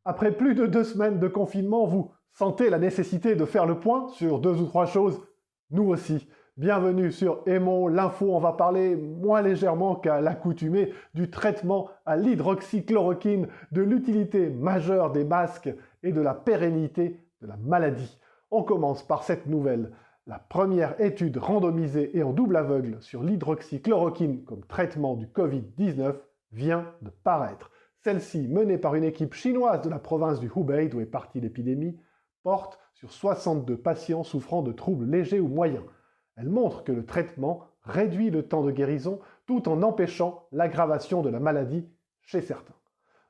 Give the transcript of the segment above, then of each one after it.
Après plus de 2 semaines de confinement, vous sentez la nécessité de faire le point sur 2 ou 3 choses? Nous aussi. Bienvenue sur Aimons l'info. On va parler moins légèrement qu'à l'accoutumée du traitement à l'hydroxychloroquine, de l'utilité majeure des masques et de la pérennité de la maladie. On commence par cette nouvelle. La première étude randomisée et en double aveugle sur l'hydroxychloroquine comme traitement du Covid-19 vient de paraître. Celle-ci, menée par une équipe chinoise de la province du Hubei, d'où est partie l'épidémie, porte sur 62 patients souffrant de troubles légers ou moyens. Elle montre que le traitement réduit le temps de guérison tout en empêchant l'aggravation de la maladie chez certains.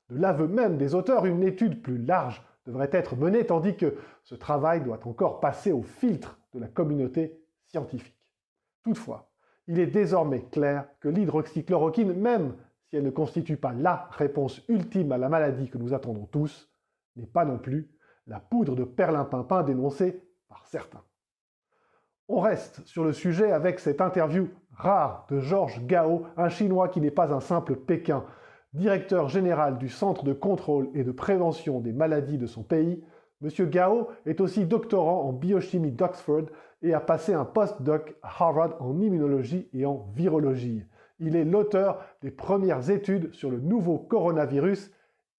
De l'aveu même des auteurs, une étude plus large devrait être menée, tandis que ce travail doit encore passer au filtre de la communauté scientifique. Toutefois, il est désormais clair que l'hydroxychloroquine, même si elle ne constitue pas la réponse ultime à la maladie que nous attendons tous, n'est pas non plus la poudre de perlimpinpin dénoncée par certains. On reste sur le sujet avec cette interview rare de Georges Gao, un Chinois qui n'est pas un simple Pékin. Directeur général du Centre de contrôle et de prévention des maladies de son pays, M. Gao est aussi doctorant en biochimie d'Oxford et a passé un post-doc à Harvard en immunologie et en virologie. Il est l'auteur des premières études sur le nouveau coronavirus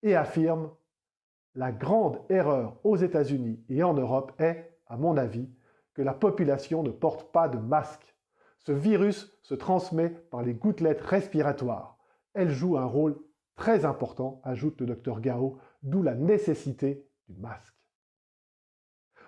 et affirme « La grande erreur aux États-Unis et en Europe est, à mon avis, que la population ne porte pas de masque. Ce virus se transmet par les gouttelettes respiratoires. Elle joue un rôle très important, ajoute le Dr Gao, d'où la nécessité du masque. »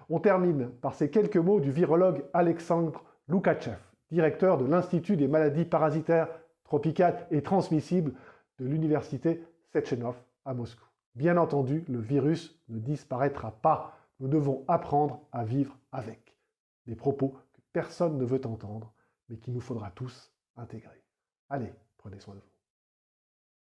On termine par ces quelques mots du virologue Alexandre Loukhachev, directeur de l'Institut des maladies parasitaires, tropicales et transmissibles de l'université Sechenov à Moscou. Bien entendu, le virus ne disparaîtra pas. Nous devons apprendre à vivre avec. Des propos que personne ne veut entendre, mais qu'il nous faudra tous intégrer. Allez, prenez soin de vous.